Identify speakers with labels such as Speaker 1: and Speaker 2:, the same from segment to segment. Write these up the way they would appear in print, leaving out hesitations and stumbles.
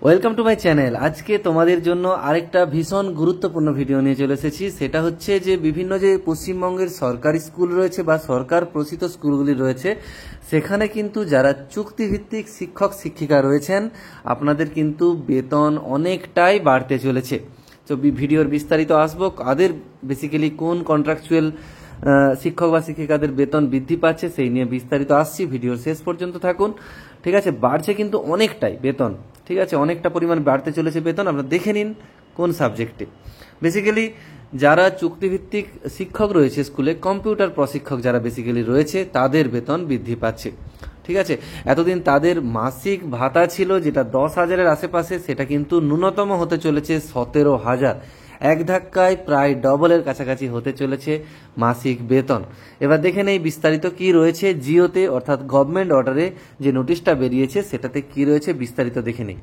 Speaker 1: Welcome to my channel. আজকে তোমাদের জন্য আরেকটা ভীষণ গুরুত্বপূর্ণ ভিডিও নিয়ে চলে এসেছি। সেটা হচ্ছে যে বিভিন্ন যে পশ্চিমবঙ্গের সরকারি স্কুল রয়েছে বা সরকার প্রসিত স্কুলগুলি রয়েছে, সেখানে কিন্তু যারা চুক্তিভিত্তিক শিক্ষক শিক্ষিকা রয়েছেন আপনাদের কিন্তু বেতন অনেকটাই বাড়তে চলেছে। তো ভিডিওর বিস্তারিত আসবো, কাদের বেসিক্যালি কোন কন্ট্রাকচুয়াল শিক্ষক বা শিক্ষিকাদের বেতন বৃদ্ধি পাচ্ছে সেই নিয়ে বিস্তারিত আসছি। ভিডিওর শেষ পর্যন্ত থাকুন, ঠিক আছে। বাড়ছে কিন্তু অনেকটাই বেতন, ঠিক আছে, অনেকটা পরিমাণ বাড়তে চলেছে বেতন। আপনারা দেখে নিন কোন সাবজেক্টে। বেসিক্যালি যারা চুক্তিভিত্তিক শিক্ষক রয়েছে স্কুলে, কম্পিউটার প্রশিক্ষক যারা বেসিক্যালি রয়েছে তাদের বেতন বৃদ্ধি পাচ্ছে, ঠিক আছে। এতদিন তাদের মাসিক ভাতা ছিল যেটা 10,000-এর আশেপাশে, সেটা কিন্তু ন্যূনতম হতে চলেছে 17,000। এক ধাক্কায় প্রায় ডবলের কাছাকাছি হতে চলেছে মাসিক বেতন। এবার দেখে নেই বিস্তারিত কি রয়েছে জিওতে, অর্থাৎ গভর্নমেন্ট অর্ডারে যে নোটিশটা বেরিয়েছে সেটাতে কি রয়েছে বিস্তারিত দেখে নেই।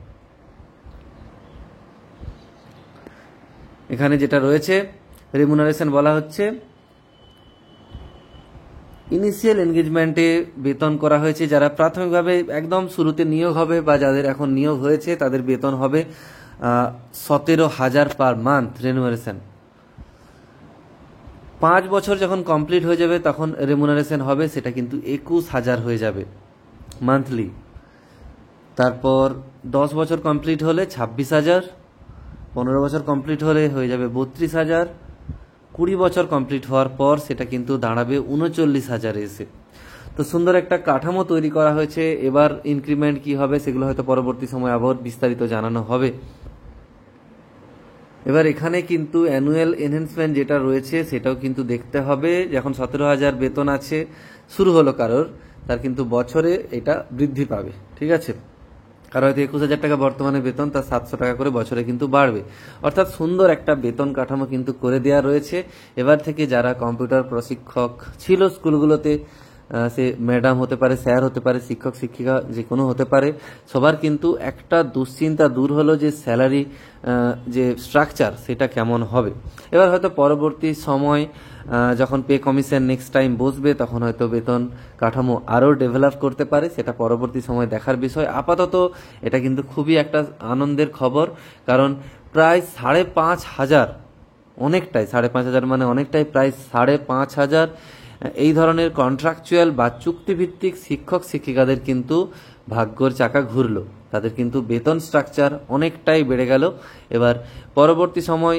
Speaker 1: এখানে যেটা রয়েছে রেমুনারেশন বলা হচ্ছে, ইনিশিয়াল এনগেজমেন্টে বেতন করা হয়েছে যারা প্রাথমিকভাবে একদম শুরুতে নিয়োগ হবে বা যাদের এখন নিয়োগ হয়েছে তাদের বেতন হবে 17,000 পার মান্থ রেমুনারেশন। 5 বছর যখন কমপ্লিট হয়ে যাবে তখন রেমুনারেশন হবে সেটা কিন্তু 21,000 হয়ে যাবে মান্থলি। তারপর 10 বছর কমপ্লিট হলে 26,000, 15 বছর কমপ্লিট হলে হয়ে যাবে 32,000, 20 বছর কমপ্লিট হওয়ার পর সেটা কিন্তু দাঁড়াবে 39,000 এসে। তো সুন্দর একটা কাঠামো তৈরি করা হয়েছে। এবার ইনক্রিমেন্ট কি হবে সেগুলো হয়তো পরবর্তী সময় আবার বিস্তারিত জানানো হবে। এবার এখানে কিন্তু অ্যানুয়াল এনহ্যান্সমেন্ট যেটা রয়েছে সেটাও কিন্তু দেখতে হবে। যখন 17,000 বেতন আছে শুরু হলো কারোর, তার কিন্তু বছরে এটা বৃদ্ধি পাবে, ঠিক আছে। কারো হয়তো 21,000 টাকা বর্তমানে বেতন, তার 700 টাকা করে বছরে কিন্তু বাড়বে। অর্থাৎ সুন্দর একটা বেতন কাঠামো কিন্তু করে দেওয়া রয়েছে। এবার থেকে যারা কম্পিউটার প্রশিক্ষক ছিল স্কুলগুলোতে, সে ম্যাডাম হতে পারে, স্যার হতে পারে, শিক্ষক শিক্ষিকা যে কোনো হতে পারে, সবার কিন্তু একটা দুশ্চিন্তা দূর হলো যে স্যালারি যে স্ট্রাকচার সেটা কেমন হবে। এবার হয়তো পরবর্তী সময় যখন পে কমিশন নেক্সট টাইম বসবে তখন হয়তো বেতন কাঠামো আরও ডেভেলপ করতে পারে, সেটা পরবর্তী সময় দেখার বিষয়। আপাতত এটা কিন্তু খুবই একটা আনন্দের খবর, কারণ প্রায় 5,500, অনেকটাই 5,500 মানে অনেকটাই, প্রায় 5,500 এই ধরনের কন্ট্রাকচুয়াল বা চুক্তিভিত্তিক শিক্ষক শিক্ষিকাদের কিন্তু ভাগ্যর চাকা ঘুরলো, তাদের কিন্তু বেতন স্ট্রাকচার অনেকটাই বেড়ে গেল। এবার পরবর্তী সময়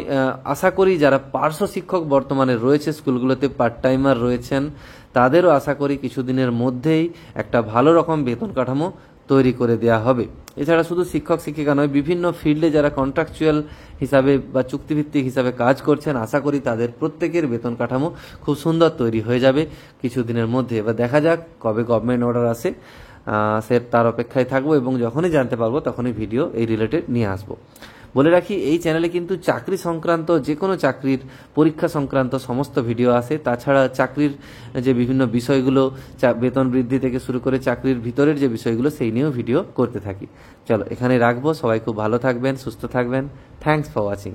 Speaker 1: আশা করি যারা পার্শ্ব শিক্ষক বর্তমানে রয়েছে স্কুলগুলোতে, পার্ট টাইমার রয়েছেন, তাদেরও আশা করি কিছুদিনের মধ্যেই একটা ভালো রকম বেতন কাঠামো তৈরি করে দেওয়া হবে। এছাড়া শুধু শিক্ষক শিক্ষিকা নয়, বিভিন্ন ফিল্ডে যারা কন্ট্রাকচুয়াল হিসাবে বা চুক্তিভিত্তিক হিসাবে কাজ করছেন, আশা করি তাদের প্রত্যেকের বেতন কাঠামো খুব সুন্দর তৈরি হয়ে যাবে কিছুদিনের মধ্যে। এবার দেখা যাক কবে গভর্নমেন্ট অর্ডার আসে, সে তার অপেক্ষায় থাকবো এবং যখনই জানতে পারবো তখনই ভিডিও এই রিলেটেড নিয়ে আসবো। বলে রাখি এই চ্যানেলে কিন্তু চাকরি সংক্রান্ত, যে কোনো চাকরির পরীক্ষা সংক্রান্ত সমস্ত ভিডিও আসে। তাছাড়া চাকরির যে বিভিন্ন বিষয়গুলো, বেতন বৃদ্ধি থেকে শুরু করে চাকরির ভিতরের যে বিষয়গুলো, সেই নিয়েও ভিডিও করতে থাকি। চলো এখানে রাখবো। সবাই খুব ভালো থাকবেন, সুস্থ থাকবেন। Thanks for watching.